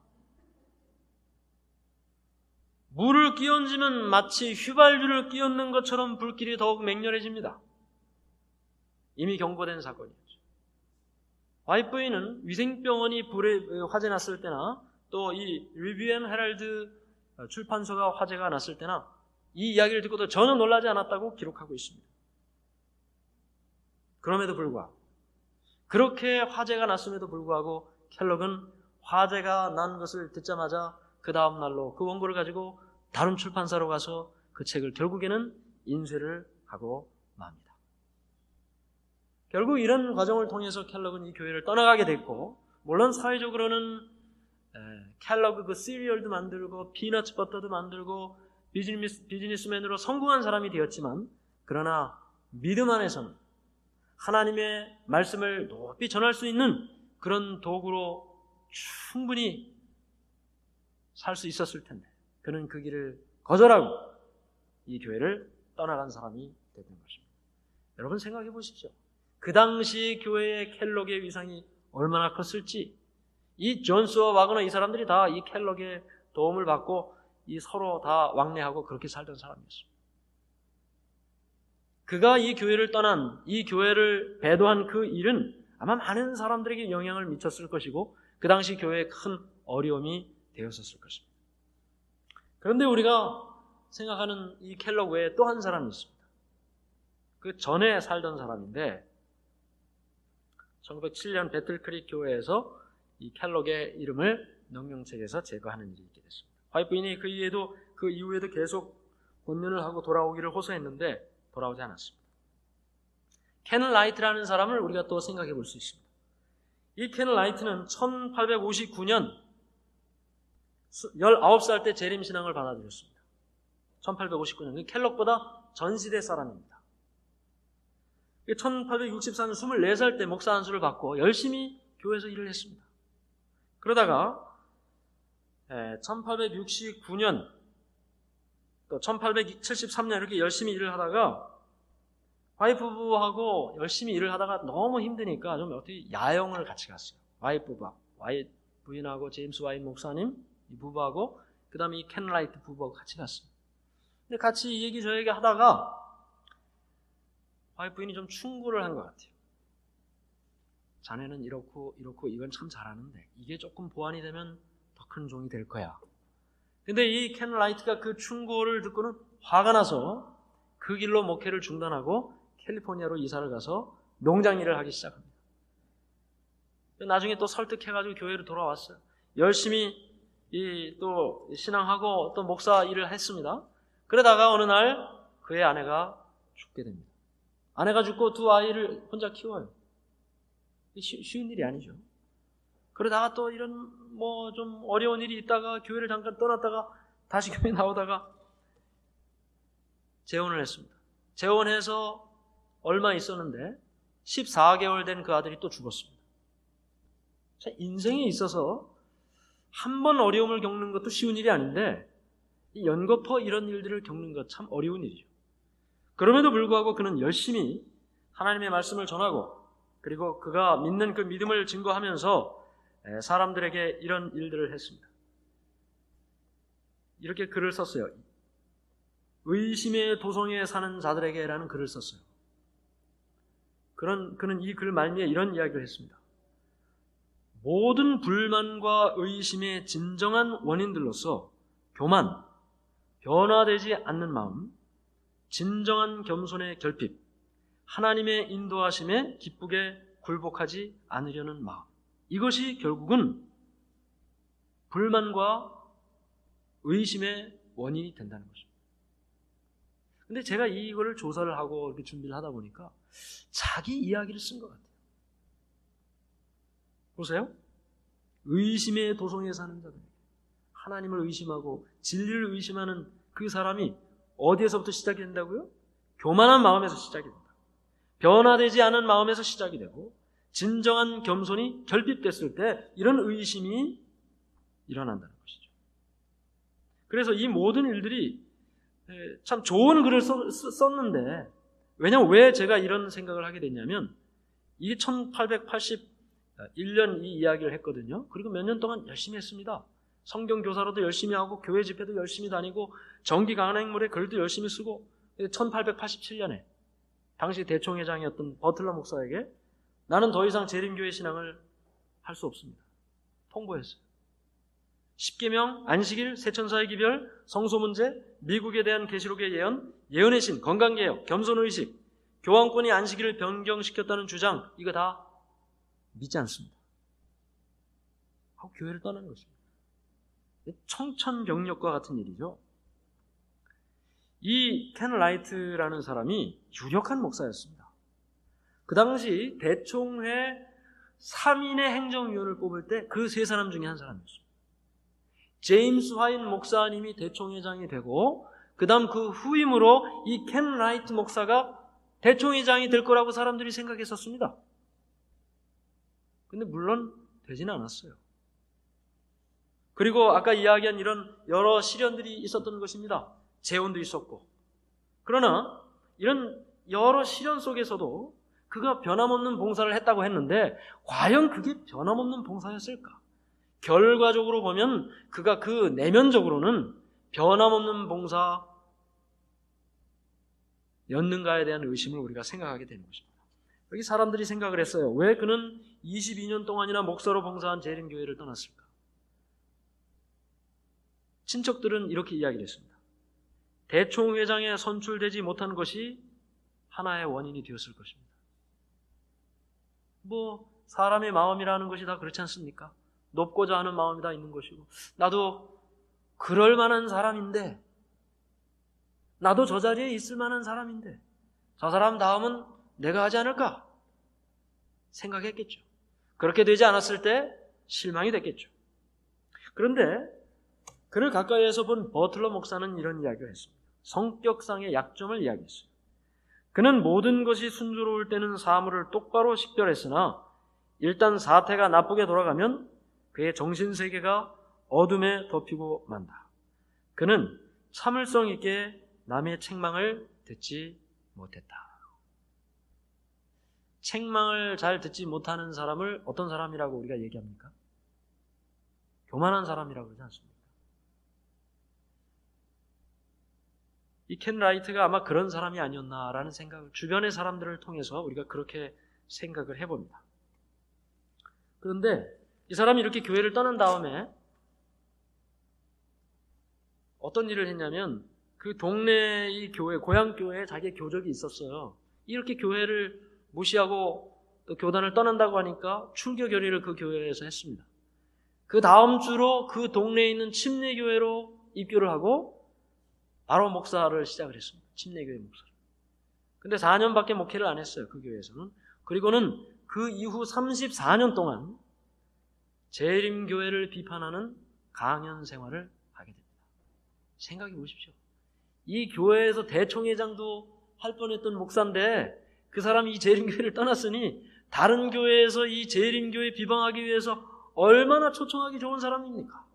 물을 끼얹으면 마치 휘발유를 끼얹는 것처럼 불길이 더욱 맹렬해집니다. 이미 경고된 사건이었죠. 와이프인은 위생병원이 불에 화재 났을 때나 또 이 리뷰 앤 헤럴드 출판소가 화재가 났을 때나 이 이야기를 듣고도 전혀 놀라지 않았다고 기록하고 있습니다. 그럼에도 불구하고 그렇게 화재가 났음에도 불구하고 켈럭은 화재가 난 것을 듣자마자 그 다음 날로 그 원고를 가지고 다른 출판사로 가서 그 책을 결국에는 인쇄를 하고 맙니다. 결국 이런 과정을 통해서 켈럭은 이 교회를 떠나가게 됐고, 물론 사회적으로는 켈럭 그 시리얼도 만들고 피너츠 버터도 만들고 비즈니스맨으로 성공한 사람이 되었지만, 그러나 믿음 안에서는 하나님의 말씀을 높이 전할 수 있는 그런 도구로 충분히 살 수 있었을 텐데 그는 그 길을 거절하고 이 교회를 떠나간 사람이 됐던 것입니다. 여러분 생각해 보십시오. 그 당시 교회의 켈럭의 위상이 얼마나 컸을지, 이 존스와 와그너 이 사람들이 다 이 켈럭의 도움을 받고 이 서로 다 왕래하고 그렇게 살던 사람이었습니다. 그가 이 교회를 떠난, 이 교회를 배도한 그 일은 아마 많은 사람들에게 영향을 미쳤을 것이고 그 당시 교회에 큰 어려움이 되었었을 것입니다. 그런데 우리가 생각하는 이 켈럭 외에 또 한 사람이 있습니다. 그 전에 살던 사람인데 1907년 배틀크릭 교회에서 이 켈럭의 이름을 명명책에서 제거하는 일이 있게 됐습니다. 화이트인이 그 이후에도 계속 권면을 하고 돌아오기를 호소했는데 돌아오지 않았습니다. 케넌 라이트라는 사람을 우리가 또 생각해 볼 수 있습니다. 이 케넌 라이트는 1859년 19살 때 재림신앙을 받아들였습니다. 1859년, 켈럭보다 전시대 사람입니다. 1864년 24살 때 목사 안수를 받고 열심히 교회에서 일을 했습니다. 그러다가 1869년 또 1873년 이렇게 열심히 일을 하다가 와이프하고 열심히 일을 하다가 너무 힘드니까 좀 어떻게 야영을 같이 갔어요. 와이프 부인하고 제임스 와인 목사님 이 부부하고 그 다음에 이 켄 라이트 부부하고 같이 갔어요. 근데 같이 이 얘기 저 얘기 하다가 와이프 부인이 좀 충고를 한 것 같아요. 자네는 이렇고 이건 참 잘하는데 이게 조금 보완이 되면 더 큰 종이 될 거야. 근데 이 켄 라이트가 그 충고를 듣고는 화가 나서 그 길로 목회를 중단하고 캘리포니아로 이사를 가서 농장 일을 하기 시작합니다. 나중에 또 설득해가지고 교회로 돌아왔어요. 열심히 또 신앙하고 또 목사 일을 했습니다. 그러다가 어느 날 그의 아내가 죽게 됩니다. 아내가 죽고 두 아이를 혼자 키워요. 쉬운 일이 아니죠. 그러다가 또 이런 좀 어려운 일이 있다가 교회를 잠깐 떠났다가 다시 교회 나오다가 재혼을 했습니다. 재혼해서 얼마 있었는데 14개월 된 그 아들이 또 죽었습니다. 자, 인생에 있어서 한 번 어려움을 겪는 것도 쉬운 일이 아닌데 연거푸 이런 일들을 겪는 것 참 어려운 일이죠. 그럼에도 불구하고 그는 열심히 하나님의 말씀을 전하고 그리고 그가 믿는 그 믿음을 증거하면서 사람들에게 이런 일들을 했습니다. 이렇게 글을 썼어요. 의심의 도성에 사는 자들에게라는 글을 썼어요. 그는 이 글 말미에 이런 이야기를 했습니다. 모든 불만과 의심의 진정한 원인들로서 교만, 변화되지 않는 마음, 진정한 겸손의 결핍, 하나님의 인도하심에 기쁘게 굴복하지 않으려는 마음, 이것이 결국은 불만과 의심의 원인이 된다는 것입니다. 근데 제가 이거를 조사를 하고 이렇게 준비를 하다 보니까 자기 이야기를 쓴 것 같아요. 보세요. 의심의 도성에 사는 자들, 하나님을 의심하고 진리를 의심하는 그 사람이 어디에서부터 시작이 된다고요? 교만한 마음에서 시작이 된다. 변화되지 않은 마음에서 시작이 되고 진정한 겸손이 결핍됐을 때 이런 의심이 일어난다는 것이죠. 그래서 이 모든 일들이 참 좋은 글을 썼는데, 왜냐면 왜 제가 이런 생각을 하게 됐냐면, 이게 1881년 이 이야기를 했거든요. 그리고 몇 년 동안 열심히 했습니다. 성경 교사로도 열심히 하고 교회 집회도 열심히 다니고 정기 강행물에 글도 열심히 쓰고, 1887년에 당시 대총회장이었던 버틀러 목사에게 나는 더 이상 재림교회 신앙을 할 수 없습니다. 통보했어요. 십계명, 안식일, 세천사의 기별, 성소 문제, 미국에 대한 계시록의 예언, 예언의 신, 건강개혁, 겸손의식, 교황권이 안식일을 변경시켰다는 주장, 이거 다 믿지 않습니다. 하고 교회를 떠나는 것입니다. 청천벽력과 같은 일이죠. 이 켄 라이트라는 사람이 유력한 목사였습니다. 그 당시 대총회 3인의 행정위원을 뽑을 때 그 세 사람 중에 한 사람이었습니다. 제임스 화인 목사님이 대총회장이 되고, 그 다음 그 후임으로 이 켄 라이트 목사가 대총회장이 될 거라고 사람들이 생각했었습니다. 근데 물론 되지는 않았어요. 그리고 아까 이야기한 이런 여러 시련들이 있었던 것입니다. 재혼도 있었고. 그러나 이런 여러 시련 속에서도 그가 변함없는 봉사를 했다고 했는데, 과연 그게 변함없는 봉사였을까? 결과적으로 보면 그가 그 내면적으로는 변함없는 봉사였는가에 대한 의심을 우리가 생각하게 되는 것입니다. 여기 사람들이 생각을 했어요. 왜 그는 22년 동안이나 목사로 봉사한 재림교회를 떠났을까? 친척들은 이렇게 이야기를 했습니다. 대총회장에 선출되지 못한 것이 하나의 원인이 되었을 것입니다. 사람의 마음이라는 것이 다 그렇지 않습니까? 높고자 하는 마음이 다 있는 것이고, 나도 그럴 만한 사람인데, 나도 저 자리에 있을 만한 사람인데, 저 사람 다음은 내가 하지 않을까 생각했겠죠. 그렇게 되지 않았을 때 실망이 됐겠죠. 그런데 그를 가까이에서 본 버틀러 목사는 이런 이야기를 했습니다. 성격상의 약점을 이야기했어요. 그는 모든 것이 순조로울 때는 사물을 똑바로 식별했으나 일단 사태가 나쁘게 돌아가면 그의 정신세계가 어둠에 덮이고 만다. 그는 참을성 있게 남의 책망을 듣지 못했다. 책망을 잘 듣지 못하는 사람을 어떤 사람이라고 우리가 얘기합니까? 교만한 사람이라고 그러지 않습니까? 이 켄 라이트가 아마 그런 사람이 아니었나라는 생각을, 주변의 사람들을 통해서 우리가 그렇게 생각을 해봅니다. 그런데 이 사람이 이렇게 교회를 떠난 다음에 어떤 일을 했냐면, 그 동네의 교회, 고향 교회에 자기의 교적이 있었어요. 이렇게 교회를 무시하고 또 교단을 떠난다고 하니까 출교 결의를 그 교회에서 했습니다. 그 다음 주로 그 동네에 있는 침례교회로 입교를 하고 바로 목사를 시작을 했습니다. 침례교회 목사를. 근데 4년밖에 목회를 안 했어요. 그 교회에서는. 그리고는 그 이후 34년 동안 재림교회를 비판하는 강연 생활을 하게 됩니다. 생각해 보십시오. 이 교회에서 대총회장도 할 뻔했던 목사인데 그 사람이 이 재림교회를 떠났으니 다른 교회에서 이 재림교회 비방하기 위해서 얼마나 초청하기 좋은 사람입니까?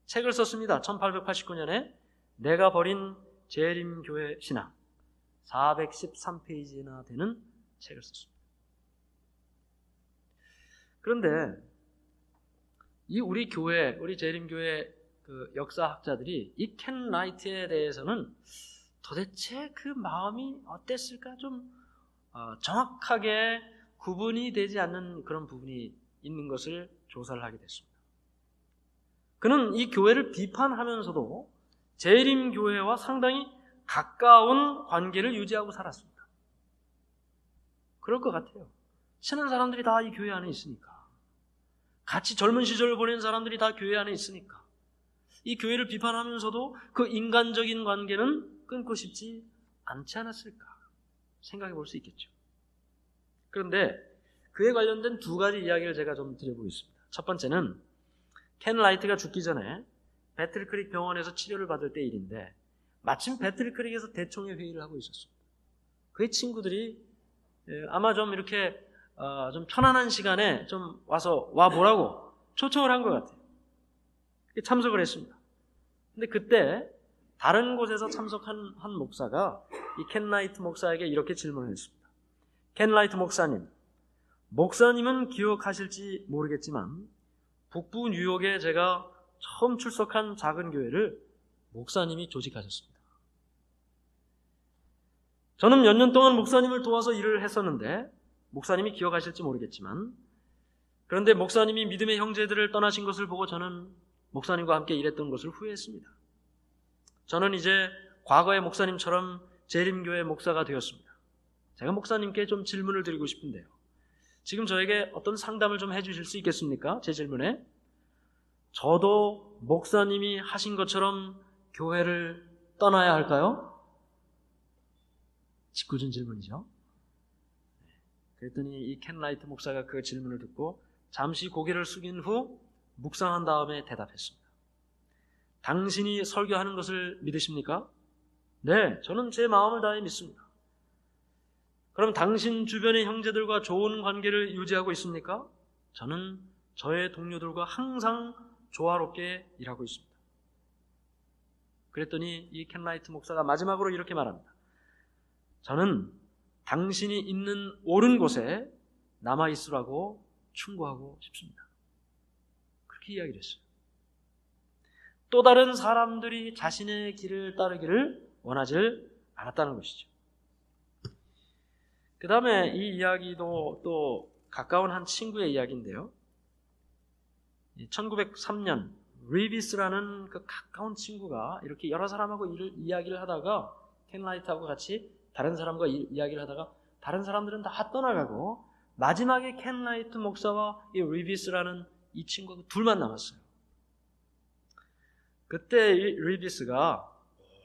책을 썼습니다. 1889년에 내가 버린 재림교회 신앙, 413페이지나 되는 책을 썼습니다. 그런데 이 우리 교회, 우리 재림교회 그 역사학자들이 이 켄 라이트에 대해서는 도대체 그 마음이 어땠을까 좀 정확하게 구분이 되지 않는 그런 부분이 있는 것을 조사를 하게 됐습니다. 그는 이 교회를 비판하면서도 재림교회와 상당히 가까운 관계를 유지하고 살았습니다. 그럴 것 같아요. 친한 사람들이 다 이 교회 안에 있으니까, 같이 젊은 시절을 보낸 사람들이 다 교회 안에 있으니까 이 교회를 비판하면서도 그 인간적인 관계는 끊고 싶지 않지 않았을까 생각해 볼 수 있겠죠. 그런데 그에 관련된 두 가지 이야기를 제가 좀 드려보겠습니다. 첫 번째는 켄 라이트가 죽기 전에 배틀크릭 병원에서 치료를 받을 때 일인데, 마침 배틀크릭에서 대총회 회의를 하고 있었습니다. 그의 친구들이 아마 좀 이렇게 좀 편안한 시간에 좀 와보라고 초청을 한 것 같아요. 참석을 했습니다. 근데 그때 다른 곳에서 참석한 한 목사가 이 켄 라이트 목사에게 이렇게 질문을 했습니다. 켄 라이트 목사님, 목사님은 기억하실지 모르겠지만 북부 뉴욕에 제가 처음 출석한 작은 교회를 목사님이 조직하셨습니다. 저는 몇 년 동안 목사님을 도와서 일을 했었는데 목사님이 기억하실지 모르겠지만 그런데 목사님이 믿음의 형제들을 떠나신 것을 보고 저는 목사님과 함께 일했던 것을 후회했습니다. 저는 이제 과거의 목사님처럼 재림교회 목사가 되었습니다. 제가 목사님께 좀 질문을 드리고 싶은데요. 지금 저에게 어떤 상담을 좀 해주실 수 있겠습니까? 제 질문에. 저도 목사님이 하신 것처럼 교회를 떠나야 할까요? 짓궂은 질문이죠. 그랬더니 이 켄 라이트 목사가 그 질문을 듣고 잠시 고개를 숙인 후 묵상한 다음에 대답했습니다. 당신이 설교하는 것을 믿으십니까? 네, 저는 제 마음을 다해 믿습니다. 그럼 당신 주변의 형제들과 좋은 관계를 유지하고 있습니까? 저는 저의 동료들과 항상 조화롭게 일하고 있습니다. 그랬더니 이 켄 라이트 목사가 마지막으로 이렇게 말합니다. 저는 당신이 있는 옳은 곳에 남아있으라고 충고하고 싶습니다. 그렇게 이야기를 했어요. 또 다른 사람들이 자신의 길을 따르기를 원하지 않았다는 것이죠. 그 다음에 이 이야기도 또 가까운 한 친구의 이야기인데요. 1903년 리비스라는 그 가까운 친구가 이렇게 여러 사람하고 이야기를 하다가 켄 라이트하고 같이 다른 사람과 이야기를 하다가 다른 사람들은 다 떠나가고 마지막에 켄 라이트 목사와 이 리비스라는 이 친구가 둘만 남았어요. 그때 이 리비스가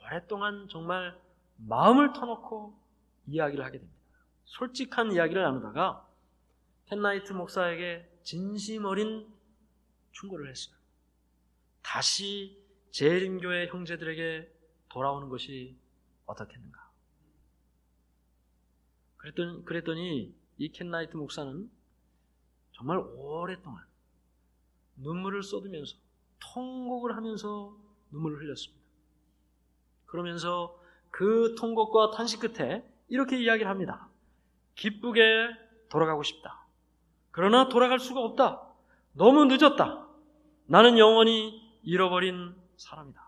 오랫동안 정말 마음을 터놓고 이야기를 하게 됩니다. 솔직한 이야기를 나누다가 켄 라이트 목사에게 진심 어린 충고를 했어요. 다시 재림교회 형제들에게 돌아오는 것이 어떻겠는가? 그랬더니 이 켄 라이트 목사는 정말 오랫동안 눈물을 쏟으면서 통곡을 하면서 눈물을 흘렸습니다. 그러면서 그 통곡과 탄식 끝에 이렇게 이야기를 합니다. 기쁘게 돌아가고 싶다. 그러나 돌아갈 수가 없다. 너무 늦었다. 나는 영원히 잃어버린 사람이다.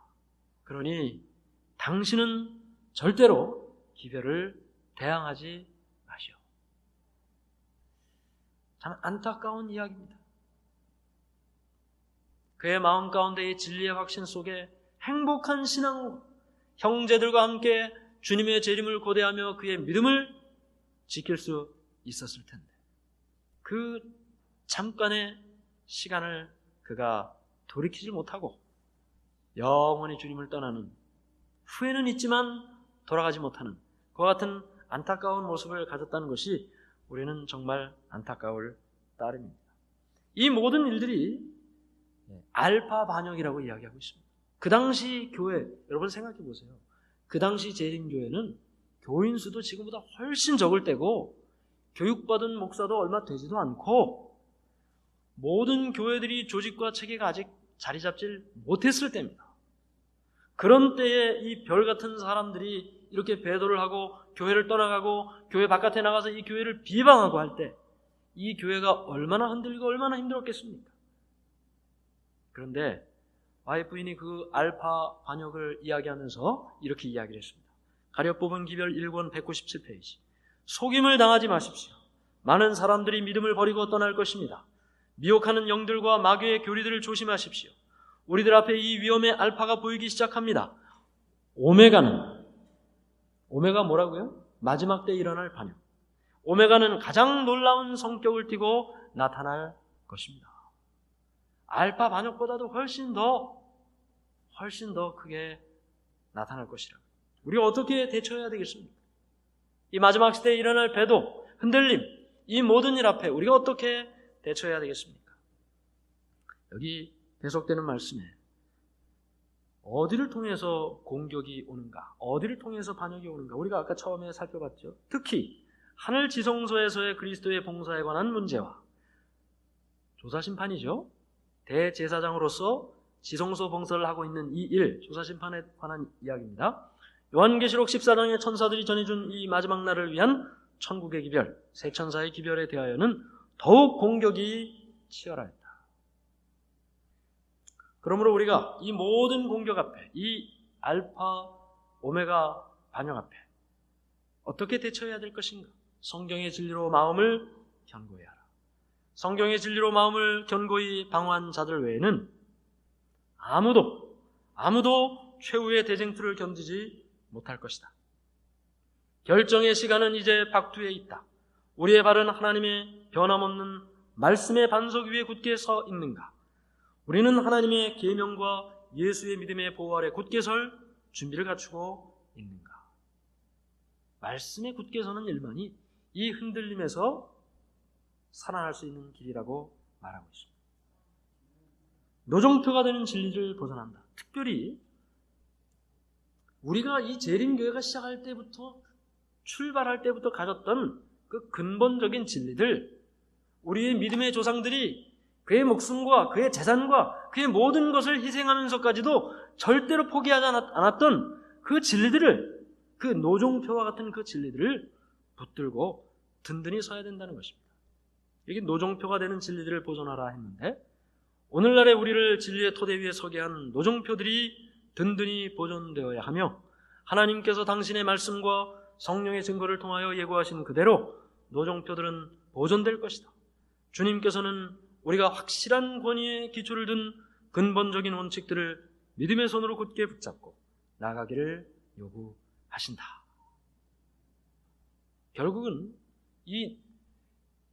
그러니 당신은 절대로 기별을 대항하지 마시오. 참 안타까운 이야기입니다. 그의 마음 가운데의 진리의 확신 속에 행복한 신앙으로 형제들과 함께 주님의 재림을 고대하며 그의 믿음을 지킬 수 있었을 텐데 그 잠깐의 시간을 그가 돌이키지 못하고 영원히 주님을 떠나는 후회는 있지만 돌아가지 못하는 그와 같은 안타까운 모습을 가졌다는 것이 우리는 정말 안타까울 따름입니다. 이 모든 일들이 알파 반역이라고 이야기하고 있습니다. 그 당시 교회, 여러분 생각해 보세요. 그 당시 재림교회는 교인 수도 지금보다 훨씬 적을 때고 교육받은 목사도 얼마 되지도 않고 모든 교회들이 조직과 체계가 아직 자리 잡질 못했을 때입니다. 그런 때에 이 별 같은 사람들이 이렇게 배도를 하고 교회를 떠나가고 교회 바깥에 나가서 이 교회를 비방하고 할 때 이 교회가 얼마나 흔들리고 얼마나 힘들었겠습니까? 그런데 와이 부인이 그 알파 반역을 이야기하면서 이렇게 이야기를 했습니다. 가려 뽑은 기별 1권 197페이지. 속임을 당하지 마십시오. 많은 사람들이 믿음을 버리고 떠날 것입니다. 미혹하는 영들과 마귀의 교리들을 조심하십시오. 우리들 앞에 이 위험의 알파가 보이기 시작합니다. 오메가 뭐라고요? 마지막 때 일어날 반역. 오메가는 가장 놀라운 성격을 띠고 나타날 것입니다. 알파 반역보다도 훨씬 더 크게 나타날 것이라. 우리가 어떻게 대처해야 되겠습니까? 이 마지막 시대에 일어날 배도, 흔들림, 이 모든 일 앞에 우리가 어떻게 대처해야 되겠습니까? 여기 계속되는 말씀에 어디를 통해서 공격이 오는가, 어디를 통해서 반역이 오는가, 우리가 아까 처음에 살펴봤죠. 특히 하늘 지성소에서의 그리스도의 봉사에 관한 문제와 조사심판이죠. 대제사장으로서 지성소 봉사를 하고 있는 이 일, 조사심판에 관한 이야기입니다. 요한계시록 14장의 천사들이 전해준 이 마지막 날을 위한 천국의 기별, 세 천사의 기별에 대하여는 더욱 공격이 치열하였다. 그러므로 우리가 이 모든 공격 앞에, 이 알파, 오메가 반역 앞에 어떻게 대처해야 될 것인가? 성경의 진리로 마음을 견고히 하라. 성경의 진리로 마음을 견고히 방어한 자들 외에는 아무도 최후의 대쟁투를 견디지 못할 것이다. 결정의 시간은 이제 박두에 있다. 우리의 발은 하나님의 변함없는 말씀의 반석 위에 굳게 서 있는가? 우리는 하나님의 계명과 예수의 믿음의 보호 아래 굳게 설 준비를 갖추고 있는가? 말씀에 굳게 서는 일만이 이 흔들림에서 살아날 수 있는 길이라고 말하고 있습니다. 노종표가 되는 진리를 벗어난다. 특별히 우리가 이 재림교회가 시작할 때부터, 출발할 때부터 가졌던 그 근본적인 진리들, 우리의 믿음의 조상들이 그의 목숨과 그의 재산과 그의 모든 것을 희생하면서까지도 절대로 포기하지 않았던 그 진리들을, 그 노종표와 같은 그 진리들을 붙들고 든든히 서야 된다는 것입니다. 이게 노종표가 되는 진리들을 보존하라 했는데, 오늘날의 우리를 진리의 토대 위에 서게 한 노종표들이 든든히 보존되어야 하며, 하나님께서 당신의 말씀과 성령의 증거를 통하여 예고하신 그대로 노종표들은 보존될 것이다. 주님께서는 우리가 확실한 권위의 기초를 둔 근본적인 원칙들을 믿음의 손으로 굳게 붙잡고 나가기를 요구하신다. 결국은 이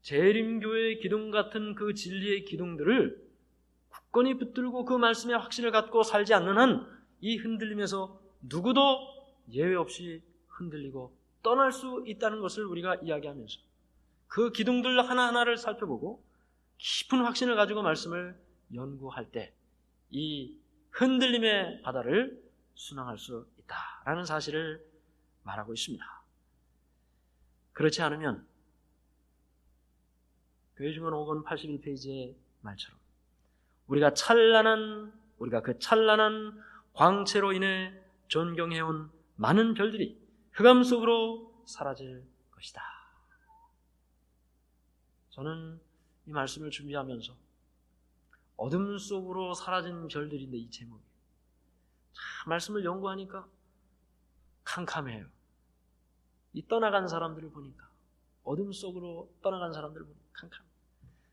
재림교회의 기둥 같은 그 진리의 기둥들을 굳건히 붙들고 그 말씀의 확신을 갖고 살지 않는 한 이 흔들림에서 누구도 예외 없이 흔들리고 떠날 수 있다는 것을 우리가 이야기하면서 그 기둥들 하나하나를 살펴보고 깊은 확신을 가지고 말씀을 연구할 때 이 흔들림의 바다를 순항할 수 있다라는 사실을 말하고 있습니다. 그렇지 않으면 교회증언 5권 81페이지의 말처럼 우리가 그 찬란한 광채로 인해 존경해온 많은 별들이 흑암 속으로 사라질 것이다. 저는 이 말씀을 준비하면서 어둠 속으로 사라진 별들인데 이 제목이 말씀을 연구하니까 캄캄해요. 이 떠나간 사람들을 보니까, 어둠 속으로 떠나간 사람들을 보니까 캄캄해요.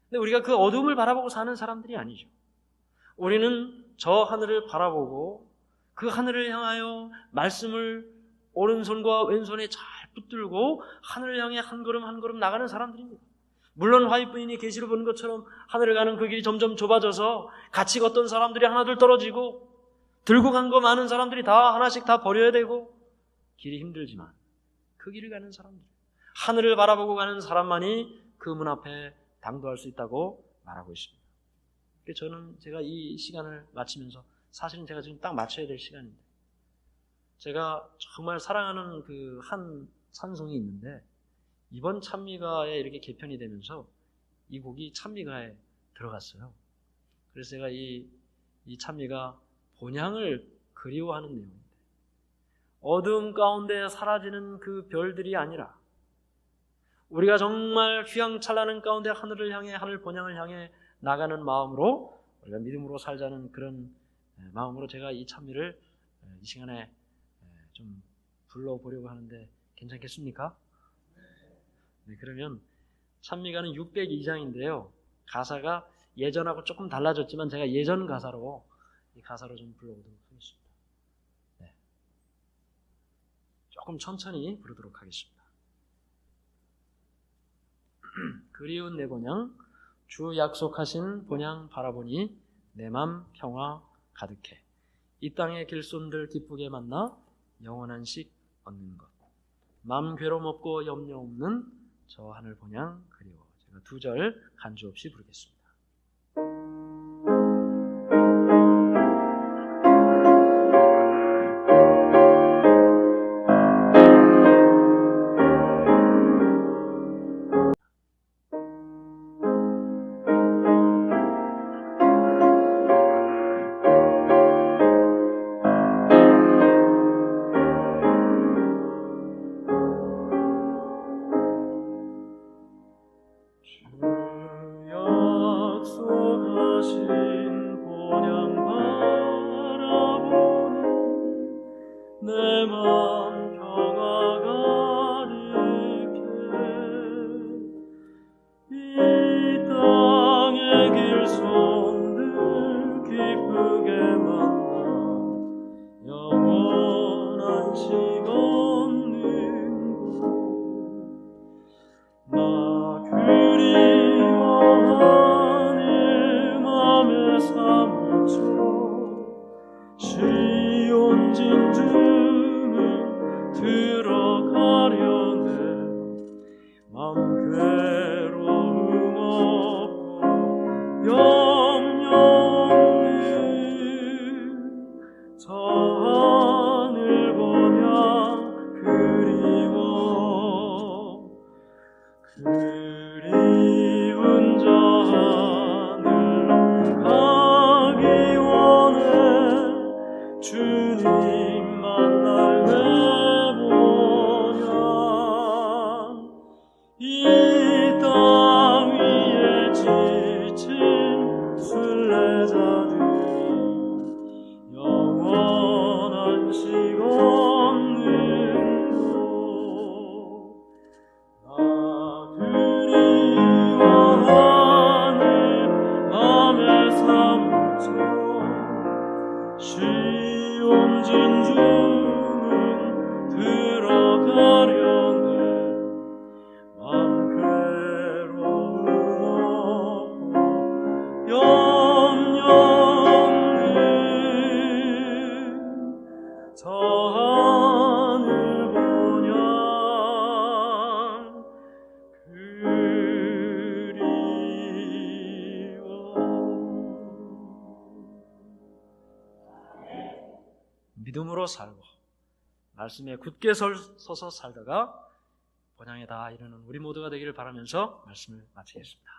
근데 우리가 그 어둠을 바라보고 사는 사람들이 아니죠. 우리는 저 하늘을 바라보고 그 하늘을 향하여 말씀을 오른손과 왼손에 잘 붙들고 하늘을 향해 한 걸음 한 걸음 나가는 사람들입니다. 물론 화이트부인이 계시를 보는 것처럼 하늘을 가는 그 길이 점점 좁아져서 같이 걷던 사람들이 하나둘 떨어지고 들고 간 거 많은 사람들이 다 하나씩 다 버려야 되고 길이 힘들지만 그 길을 가는 사람들, 하늘을 바라보고 가는 사람만이 그 문 앞에 당도할 수 있다고 말하고 있습니다. 저는 제가 이 시간을 마치면서 사실은 제가 지금 딱 맞춰야 될 시간인데, 제가 정말 사랑하는 그 한 찬송이 있는데 이번 찬미가에 이렇게 개편이 되면서 이 곡이 찬미가에 들어갔어요. 그래서 제가 이 찬미가 본향을 그리워하는 내용인데, 어두움 가운데 사라지는 그 별들이 아니라 우리가 정말 휘황찬란한 가운데 하늘을 향해, 하늘 본향을 향해 나가는 마음으로 우리가 믿음으로 살자는 그런 마음으로 제가 이 찬미를 이 시간에 좀 불러보려고 하는데 괜찮겠습니까? 네, 그러면 찬미가는 602장인데요. 가사가 예전하고 조금 달라졌지만 제가 예전 가사로 이 가사로 좀 불러보도록 하겠습니다. 네. 조금 천천히 부르도록 하겠습니다. 그리운 내 본향, 주 약속하신 본향 바라보니 내 맘 평화 가득해. 이 땅의 길손들 기쁘게 만나 영원한 식 얻는 것. 맘 괴로움 없고 염려 없는 저 하늘 본향 그리워. 제가 2절 간주 없이 부르겠습니다. 내 맘 평화가 이 땅의 길손들 기쁘게 만나 영원한 식 얻는 곳 나 그리워하는 맘의 삶을 쳐 시온 진주는 들어가려네 맘 괴로움 없고 염려 없는 저 하늘 보냐 그리운 저 하늘 가기 원해 주님 만날 내보냐 이 땅 위에 지친 순례자들이 영원한 식 없는 곳 나 그리워하는 맘의 삶을 쳐 시온 진주는 들어가려네 맘 괴로움 없고 염려 없는 저 하늘 보냐 믿음으로 살고 말씀에 굳게 서서 살다가 본향에 다 이르는 우리 모두가 되기를 바라면서 말씀을 마치겠습니다.